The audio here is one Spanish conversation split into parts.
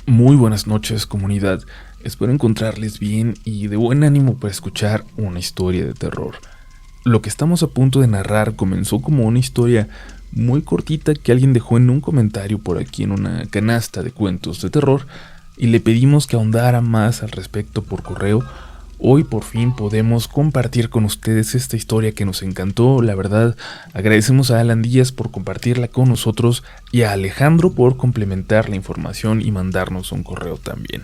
Muy buenas noches, comunidad. Espero encontrarles bien y de buen ánimo para escuchar una historia de terror. Lo que estamos a punto de narrar comenzó como una historia muy cortita que alguien dejó en un comentario por aquí en una canasta de cuentos de terror y le pedimos que ahondara más al respecto por correo. Hoy por fin podemos compartir con ustedes esta historia que nos encantó. La verdad, agradecemos a Alan Díaz por compartirla con nosotros y a Alejandro por complementar la información y mandarnos un correo también.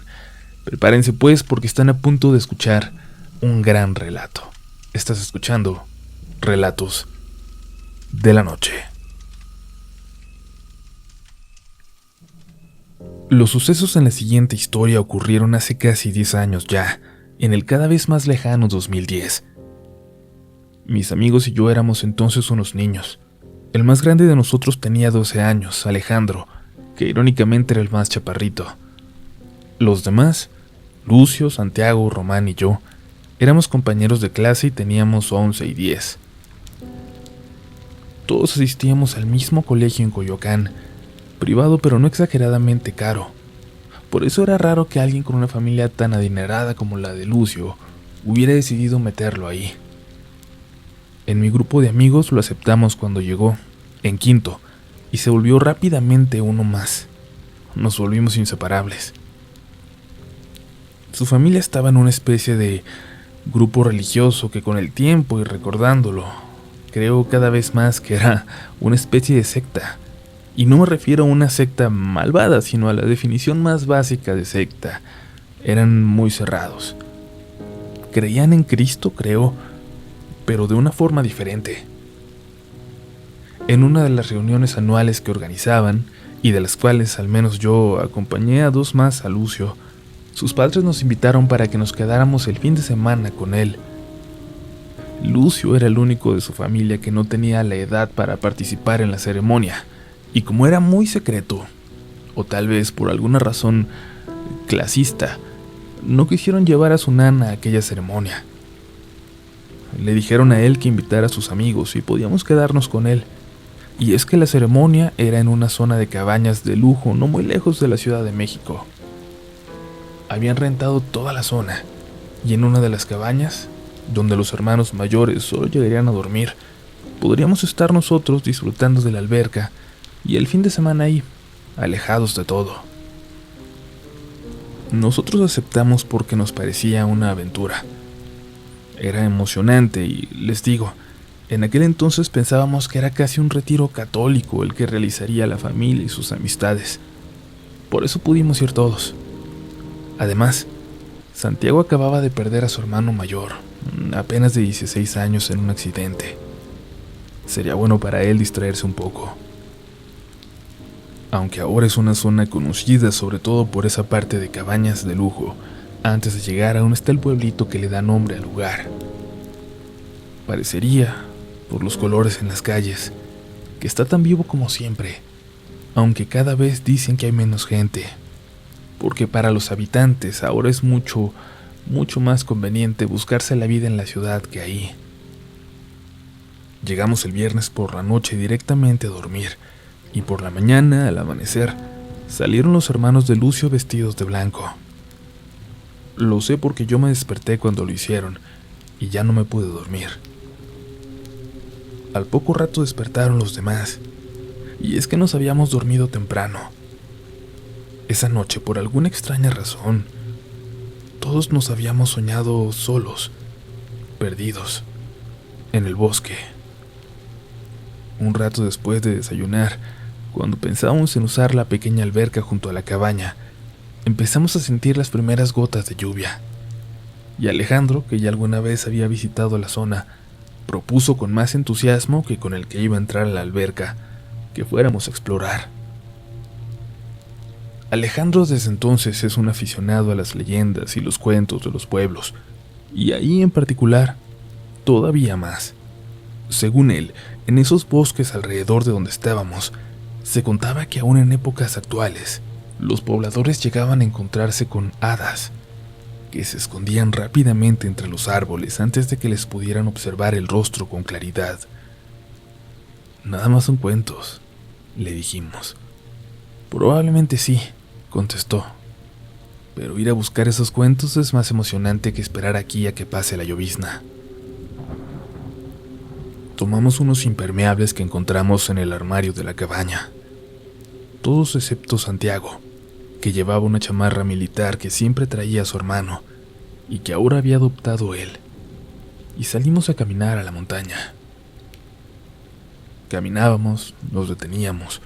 Prepárense pues porque están a punto de escuchar un gran relato. Estás escuchando Relatos de la Noche. Los sucesos en la siguiente historia ocurrieron hace casi 10 años ya, en el cada vez más lejano 2010. Mis amigos y yo éramos entonces unos niños. El más grande de nosotros tenía 12 años, Alejandro, que irónicamente era el más chaparrito. Los demás, Lucio, Santiago, Román y yo, éramos compañeros de clase y teníamos 11 y 10. Todos asistíamos al mismo colegio en Coyoacán, privado pero no exageradamente caro. Por eso era raro que alguien con una familia tan adinerada como la de Lucio hubiera decidido meterlo ahí. En mi grupo de amigos lo aceptamos cuando llegó, en quinto, y se volvió rápidamente uno más. Nos volvimos inseparables. Su familia estaba en una especie de grupo religioso que con el tiempo y recordándolo, creo cada vez más que era una especie de secta. Y no me refiero a una secta malvada, sino a la definición más básica de secta. Eran muy cerrados. Creían en Cristo, creo, pero de una forma diferente. En una de las reuniones anuales que organizaban, y de las cuales al menos yo acompañé a 2 más a Lucio, sus padres nos invitaron para que nos quedáramos el fin de semana con él. Lucio era el único de su familia que no tenía la edad para participar en la ceremonia, y como era muy secreto, o tal vez por alguna razón clasista, no quisieron llevar a su nana a aquella ceremonia. Le dijeron a él que invitara a sus amigos y podíamos quedarnos con él. Y es que la ceremonia era en una zona de cabañas de lujo no muy lejos de la Ciudad de México. Habían rentado toda la zona, y en una de las cabañas, donde los hermanos mayores solo llegarían a dormir, podríamos estar nosotros disfrutando de la alberca y el fin de semana ahí, alejados de todo. Nosotros aceptamos porque nos parecía una aventura. Era emocionante y, les digo, en aquel entonces pensábamos que era casi un retiro católico el que realizaría la familia y sus amistades. Por eso pudimos ir todos. Además, Santiago acababa de perder a su hermano mayor, apenas de 16 años, en un accidente. Sería bueno para él distraerse un poco. Aunque ahora es una zona conocida sobre todo por esa parte de cabañas de lujo, antes de llegar aún está el pueblito que le da nombre al lugar. Parecería, por los colores en las calles, que está tan vivo como siempre, aunque cada vez dicen que hay menos gente, porque para los habitantes ahora es mucho más conveniente buscarse la vida en la ciudad que ahí. Llegamos el viernes por la noche directamente a dormir, y por la mañana, al amanecer, salieron los hermanos de Lucio vestidos de blanco. Lo sé porque yo me desperté cuando lo hicieron, y ya no me pude dormir. Al poco rato despertaron los demás, y es que nos habíamos dormido temprano. Esa noche, por alguna extraña razón, todos nos habíamos soñado solos, perdidos, en el bosque. Un rato después de desayunar, cuando pensábamos en usar la pequeña alberca junto a la cabaña, empezamos a sentir las primeras gotas de lluvia. Y Alejandro, que ya alguna vez había visitado la zona, propuso con más entusiasmo que con el que iba a entrar a la alberca, que fuéramos a explorar. Alejandro desde entonces es un aficionado a las leyendas y los cuentos de los pueblos, y ahí en particular, todavía más. Según él, en esos bosques alrededor de donde estábamos, se contaba que aún en épocas actuales, los pobladores llegaban a encontrarse con hadas, que se escondían rápidamente entre los árboles antes de que les pudieran observar el rostro con claridad. Nada más son cuentos, le dijimos. Probablemente sí, contestó, pero ir a buscar esos cuentos es más emocionante que esperar aquí a que pase la llovizna. Tomamos unos impermeables que encontramos en el armario de la cabaña, todos excepto Santiago, que llevaba una chamarra militar que siempre traía a su hermano y que ahora había adoptado él, y salimos a caminar a la montaña. Caminábamos, nos deteníamos,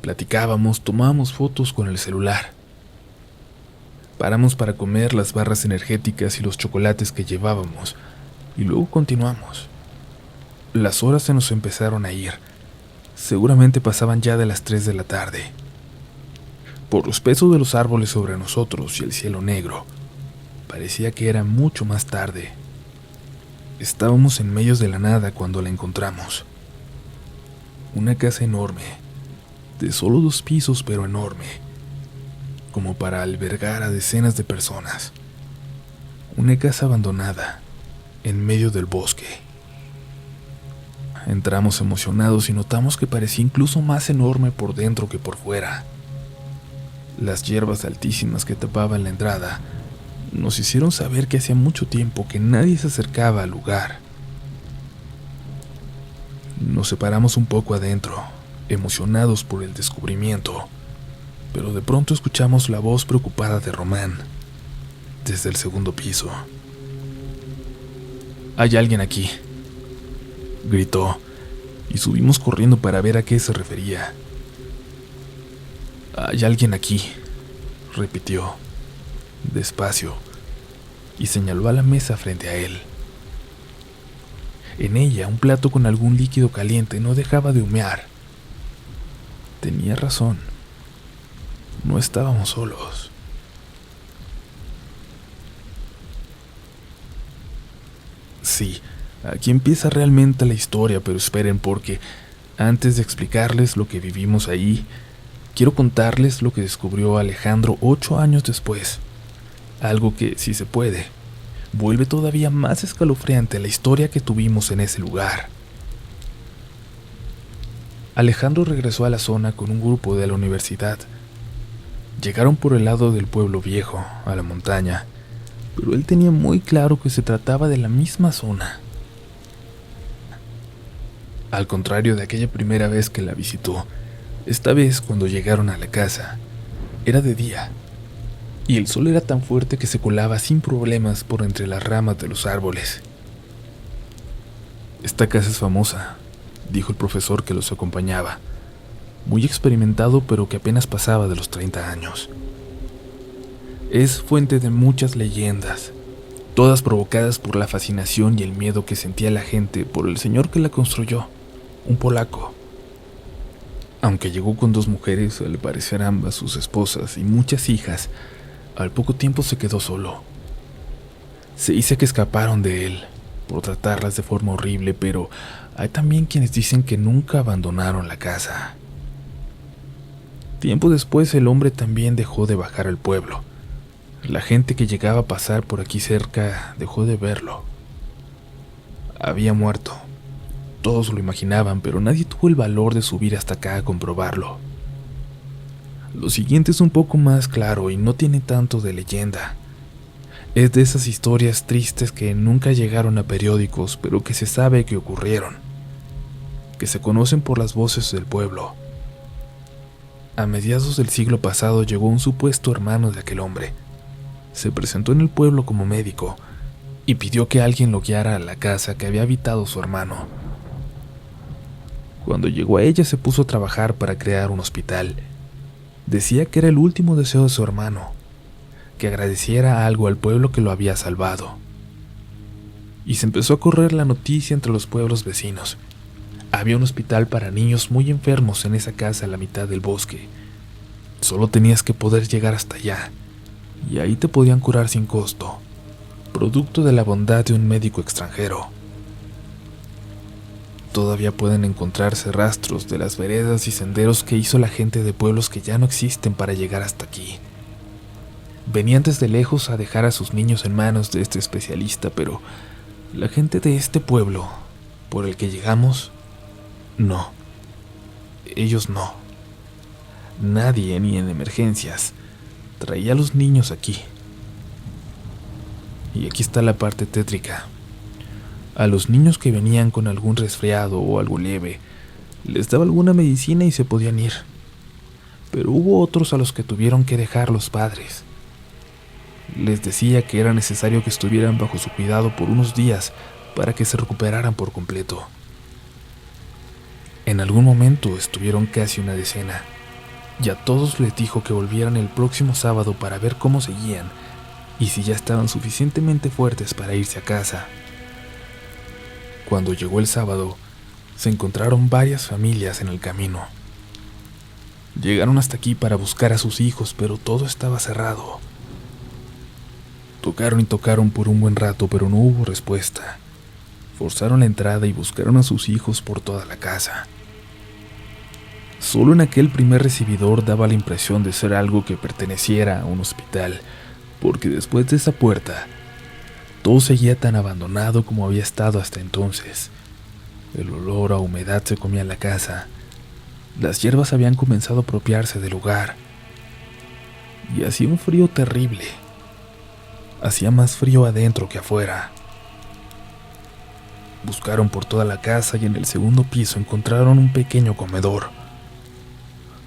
platicábamos, tomábamos fotos con el celular. Paramos para comer las barras energéticas y los chocolates que llevábamos, y luego continuamos. Las horas se nos empezaron a ir. Seguramente pasaban ya de las 3 de la tarde. Por los pesos de los árboles sobre nosotros y el cielo negro, parecía que era mucho más tarde. Estábamos en medio de la nada cuando la encontramos. Una casa enorme, de solo 2 pisos pero enorme, como para albergar a decenas de personas. Una casa abandonada, en medio del bosque. Entramos emocionados y notamos que parecía incluso más enorme por dentro que por fuera. Las hierbas altísimas que tapaban la entrada nos hicieron saber que hacía mucho tiempo que nadie se acercaba al lugar. Nos separamos un poco adentro, emocionados por el descubrimiento, pero de pronto escuchamos la voz preocupada de Román, desde el 2.º piso. «Hay alguien aquí», gritó, y subimos corriendo para ver a qué se refería. «Hay alguien aquí», repitió, despacio, y señaló a la mesa frente a él. En ella, un plato con algún líquido caliente no dejaba de humear. Tenía razón. No estábamos solos. Sí, aquí empieza realmente la historia, pero esperen porque, antes de explicarles lo que vivimos ahí, quiero contarles lo que descubrió Alejandro 8 años después. Algo que, si se puede, vuelve todavía más escalofriante la historia que tuvimos en ese lugar. Alejandro regresó a la zona con un grupo de la universidad. Llegaron por el lado del pueblo viejo, a la montaña, pero él tenía muy claro que se trataba de la misma zona. Al contrario de aquella primera vez que la visitó, esta vez cuando llegaron a la casa, era de día, y el sol era tan fuerte que se colaba sin problemas por entre las ramas de los árboles. «Esta casa es famosa», dijo el profesor que los acompañaba, muy experimentado pero que apenas pasaba de los 30 años. «Es fuente de muchas leyendas, todas provocadas por la fascinación y el miedo que sentía la gente por el señor que la construyó, un polaco. Aunque llegó con 2 mujeres, al parecer ambas sus esposas y muchas hijas, al poco tiempo se quedó solo. Se dice que escaparon de él, por tratarlas de forma horrible, pero hay también quienes dicen que nunca abandonaron la casa. Tiempo después el hombre también dejó de bajar al pueblo. La gente que llegaba a pasar por aquí cerca dejó de verlo. Había muerto. Todos lo imaginaban, pero nadie tuvo el valor de subir hasta acá a comprobarlo. Lo siguiente es un poco más claro y no tiene tanto de leyenda. Es de esas historias tristes que nunca llegaron a periódicos, pero que se sabe que ocurrieron, que se conocen por las voces del pueblo. A mediados del siglo pasado llegó un supuesto hermano de aquel hombre. Se presentó en el pueblo como médico y pidió que alguien lo guiara a la casa que había habitado su hermano. Cuando llegó a ella se puso a trabajar para crear un hospital. Decía que era el último deseo de su hermano, que agradeciera algo al pueblo que lo había salvado. Y se empezó a correr la noticia entre los pueblos vecinos. Había un hospital para niños muy enfermos en esa casa a la mitad del bosque. Solo tenías que poder llegar hasta allá, y ahí te podían curar sin costo, producto de la bondad de un médico extranjero. Todavía pueden encontrarse rastros de las veredas y senderos que hizo la gente de pueblos que ya no existen para llegar hasta aquí. Venían desde lejos a dejar a sus niños en manos de este especialista, pero la gente de este pueblo, por el que llegamos, no. Ellos no. Nadie, ni en emergencias. traía a los niños aquí. Y aquí está la parte tétrica. A los niños que venían con algún resfriado o algo leve, les daba alguna medicina y se podían ir. Pero hubo otros a los que tuvieron que dejar los padres. Les decía que era necesario que estuvieran bajo su cuidado por unos días para que se recuperaran por completo. En algún momento estuvieron casi una decena, y a todos les dijo que volvieran el próximo sábado para ver cómo seguían y si ya estaban suficientemente fuertes para irse a casa. Cuando llegó el sábado, se encontraron varias familias en el camino. Llegaron hasta aquí para buscar a sus hijos, pero todo estaba cerrado. Tocaron y tocaron por un buen rato, pero no hubo respuesta. Forzaron la entrada y buscaron a sus hijos por toda la casa. Solo en aquel primer recibidor daba la impresión de ser algo que perteneciera a un hospital, porque después de esa puerta, todo seguía tan abandonado como había estado hasta entonces. El olor a humedad se comía la casa. Las hierbas habían comenzado a apropiarse del lugar. Y hacía un frío terrible. Hacía más frío adentro que afuera. Buscaron por toda la casa y en el segundo piso encontraron un pequeño comedor.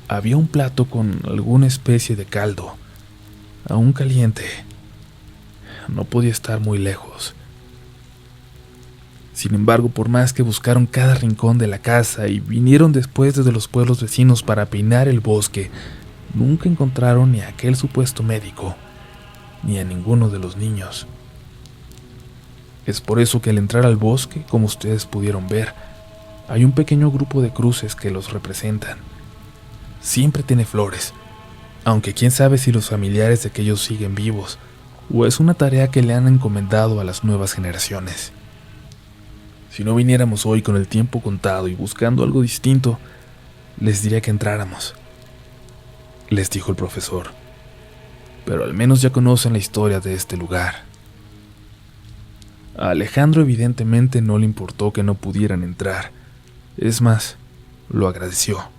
Había un plato con alguna especie de caldo, aún caliente. No podía estar muy lejos. Sin embargo, por más que buscaron cada rincón de la casa y vinieron después desde los pueblos vecinos para peinar el bosque, nunca encontraron ni a aquel supuesto médico, ni a ninguno de los niños. Es por eso que al entrar al bosque, como ustedes pudieron ver, hay un pequeño grupo de cruces que los representan. Siempre tiene flores, aunque quién sabe si los familiares de aquellos siguen vivos, o es una tarea que le han encomendado a las nuevas generaciones. Si no viniéramos hoy con el tiempo contado y buscando algo distinto, les diría que entráramos, les dijo el profesor. Pero al menos ya conocen la historia de este lugar. A Alejandro evidentemente no le importó que no pudieran entrar. Es más, lo agradeció.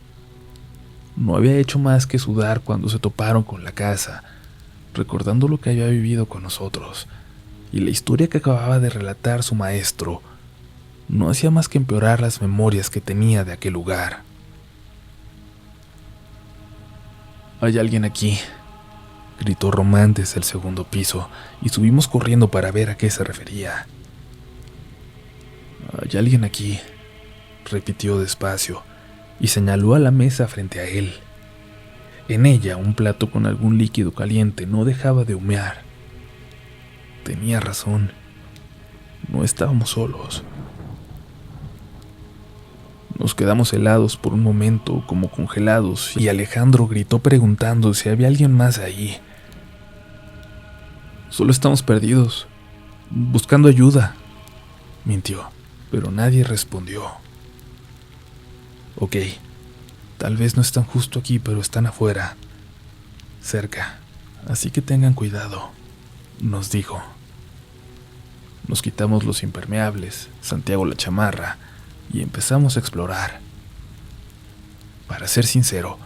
No había hecho más que sudar cuando se toparon con la casa, recordando lo que había vivido con nosotros, y la historia que acababa de relatar su maestro no hacía más que empeorar las memorias que tenía de aquel lugar. «Hay alguien aquí», gritó Román desde el segundo piso, y subimos corriendo para ver a qué se refería. «Hay alguien aquí», repitió despacio, y señaló a la mesa frente a él. En ella, un plato con algún líquido caliente no dejaba de humear. Tenía razón. No estábamos solos. Nos quedamos helados por un momento, como congelados, y Alejandro gritó preguntando si había alguien más ahí. «Solo estamos perdidos, buscando ayuda», mintió, pero nadie respondió. «Ok, tal vez no están justo aquí, pero están afuera, cerca, así que tengan cuidado», nos dijo. Nos quitamos los impermeables, Santiago la chamarra, y empezamos a explorar. Para ser sincero,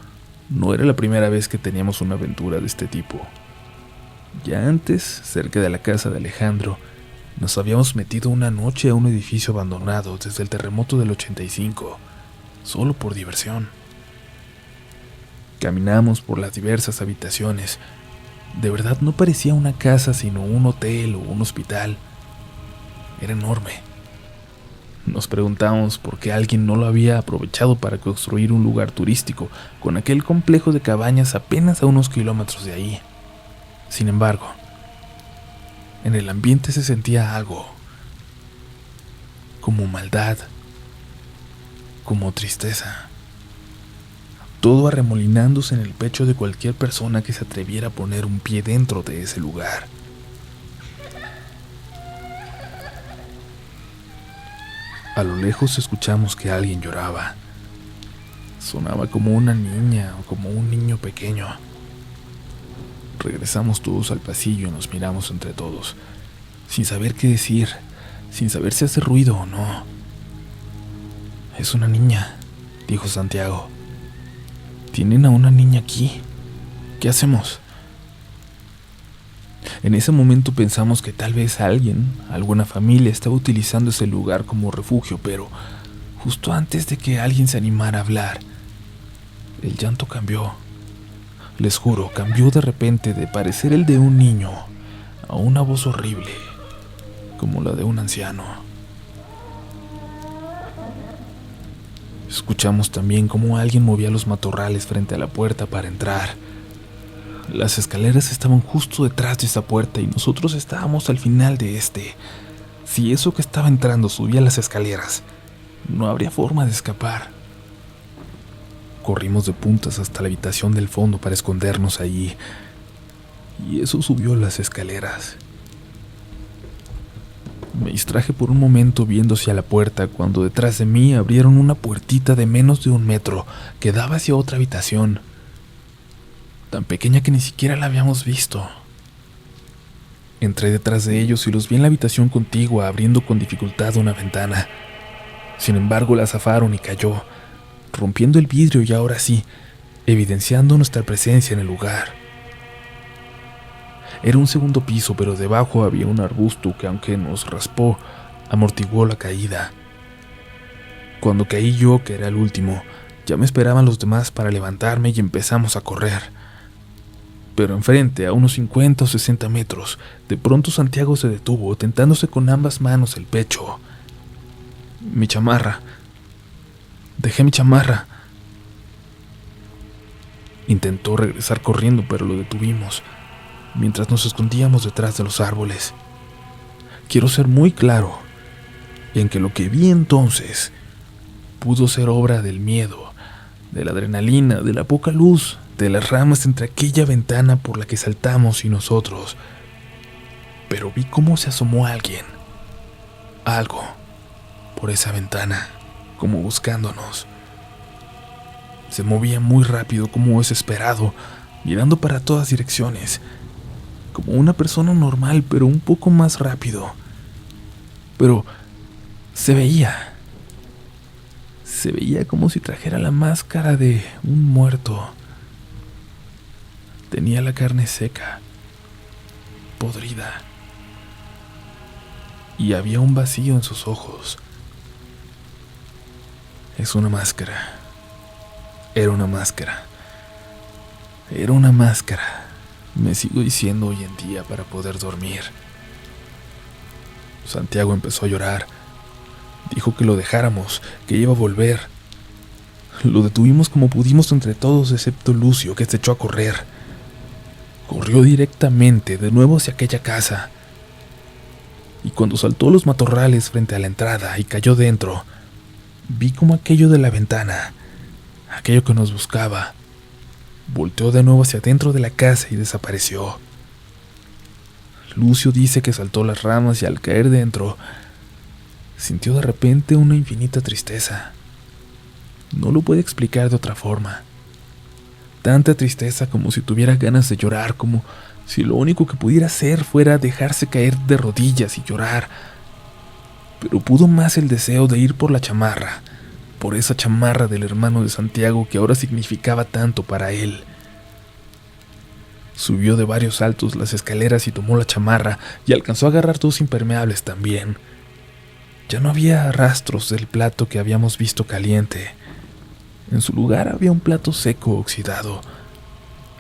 no era la primera vez que teníamos una aventura de este tipo. Ya antes, cerca de la casa de Alejandro, nos habíamos metido una noche a un edificio abandonado desde el terremoto del 85, solo por diversión. Caminamos por las diversas habitaciones. De verdad no parecía una casa sino un hotel o un hospital. Era enorme. Nos preguntamos por qué alguien no lo había aprovechado para construir un lugar turístico con aquel complejo de cabañas apenas a unos kilómetros de ahí. Sin embargo, en el ambiente se sentía algo, como maldad, como tristeza, todo arremolinándose en el pecho de cualquier persona que se atreviera a poner un pie dentro de ese lugar. A lo lejos escuchamos que alguien lloraba. Sonaba como una niña o como un niño pequeño. Regresamos todos al pasillo y nos miramos entre todos, sin saber qué decir, sin saber si hace ruido o no. «Es una niña», dijo Santiago. «Tienen a una niña aquí. ¿Qué hacemos?» En ese momento pensamos que tal vez alguna familia, estaba utilizando ese lugar como refugio, pero justo antes de que alguien se animara a hablar, el llanto cambió. Les juro, cambió de repente de parecer el de un niño a una voz horrible, como la de un anciano. Escuchamos también cómo alguien movía los matorrales frente a la puerta para entrar. Las escaleras estaban justo detrás de esa puerta y nosotros estábamos al final de este. Si eso que estaba entrando subía las escaleras, no habría forma de escapar. Corrimos de puntas hasta la habitación del fondo para escondernos allí, y eso subió las escaleras. Me distraje por un momento viendo hacia la puerta cuando detrás de mí abrieron una puertita de menos de 1 metro que daba hacia otra habitación, tan pequeña que ni siquiera la habíamos visto. Entré detrás de ellos y los vi en la habitación contigua abriendo con dificultad una ventana. Sin embargo, la zafaron y cayó, rompiendo el vidrio y ahora sí, evidenciando nuestra presencia en el lugar. Era un segundo piso, pero debajo había un arbusto que, aunque nos raspó, amortiguó la caída. Cuando caí yo, que era el último, ya me esperaban los demás para levantarme y empezamos a correr. Pero enfrente, a unos 50 o 60 metros, de pronto Santiago se detuvo, tentándose con ambas manos el pecho. Mi chamarra. Dejé mi chamarra. Intentó regresar corriendo, pero lo detuvimos, mientras nos escondíamos detrás de los árboles. Quiero ser muy claro en que lo que vi entonces pudo ser obra del miedo, de la adrenalina, de la poca luz, de las ramas entre aquella ventana por la que saltamos y nosotros. Pero vi cómo se asomó alguien, algo, por esa ventana, como buscándonos. Se movía muy rápido, como desesperado, mirando para todas direcciones, como una persona normal, pero un poco más rápido. Pero se veía como si trajera la máscara de un muerto. Tenía la carne seca, podrida, y había un vacío en sus ojos. Es una máscara. Era una máscara. Era una máscara. Me sigo diciendo hoy en día para poder dormir. Santiago empezó a llorar. Dijo que lo dejáramos, que iba a volver. Lo detuvimos como pudimos entre todos, excepto Lucio, que se echó a correr. Corrió directamente de nuevo hacia aquella casa. Y cuando saltó los matorrales frente a la entrada y cayó dentro, vi como aquello de la ventana, aquello que nos buscaba, volteó de nuevo hacia dentro de la casa y desapareció. Lucio dice que saltó las ramas y al caer dentro, sintió de repente una infinita tristeza. No lo puede explicar de otra forma. Tanta tristeza como si tuviera ganas de llorar, como si lo único que pudiera hacer fuera dejarse caer de rodillas y llorar. Pero pudo más el deseo de ir por la chamarra, por esa chamarra del hermano de Santiago que ahora significaba tanto para él. Subió de varios saltos las escaleras y tomó la chamarra y alcanzó a agarrar 2 impermeables también. Ya no había rastros del plato que habíamos visto caliente. En su lugar había un plato seco oxidado,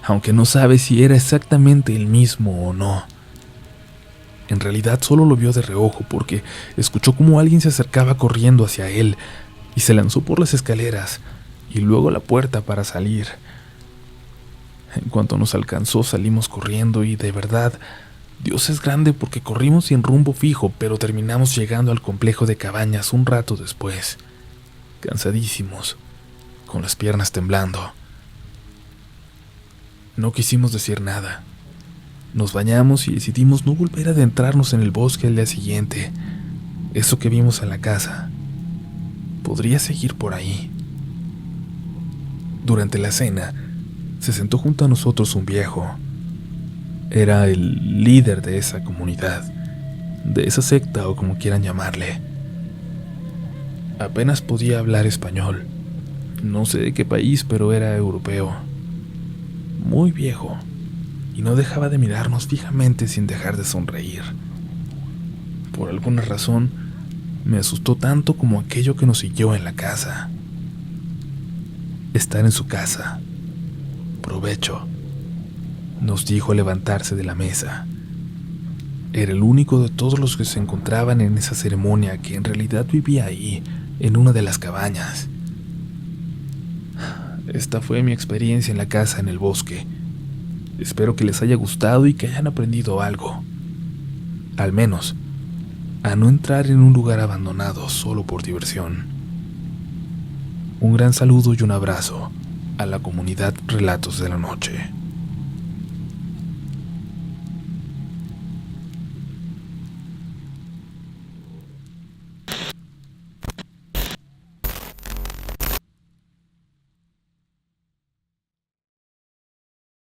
aunque no sabe si era exactamente el mismo o no. En realidad solo lo vio de reojo porque escuchó cómo alguien se acercaba corriendo hacia él y se lanzó por las escaleras y luego a la puerta para salir. En cuanto nos alcanzó salimos corriendo y de verdad, Dios es grande porque corrimos sin rumbo fijo, pero terminamos llegando al complejo de cabañas un rato después, cansadísimos, con las piernas temblando. No quisimos decir nada. Nos bañamos y decidimos no volver a adentrarnos en el bosque al día siguiente. Eso que vimos en la casa podría seguir por ahí. Durante la cena, se sentó junto a nosotros un viejo. Era el líder de esa comunidad, de esa secta o como quieran llamarle. Apenas podía hablar español. No sé de qué país, pero era europeo. Muy viejo. y no dejaba de mirarnos fijamente sin dejar de sonreír. Por alguna razón, me asustó tanto como aquello que nos siguió en la casa. Estar en su casa. Provecho, nos dijo al levantarse de la mesa. Era el único de todos los que se encontraban en esa ceremonia que en realidad vivía ahí, en una de las cabañas. Esta fue mi experiencia en la casa en el bosque. Espero que les haya gustado y que hayan aprendido algo. Al menos, a no entrar en un lugar abandonado solo por diversión. Un gran saludo y un abrazo a la comunidad Relatos de la Noche.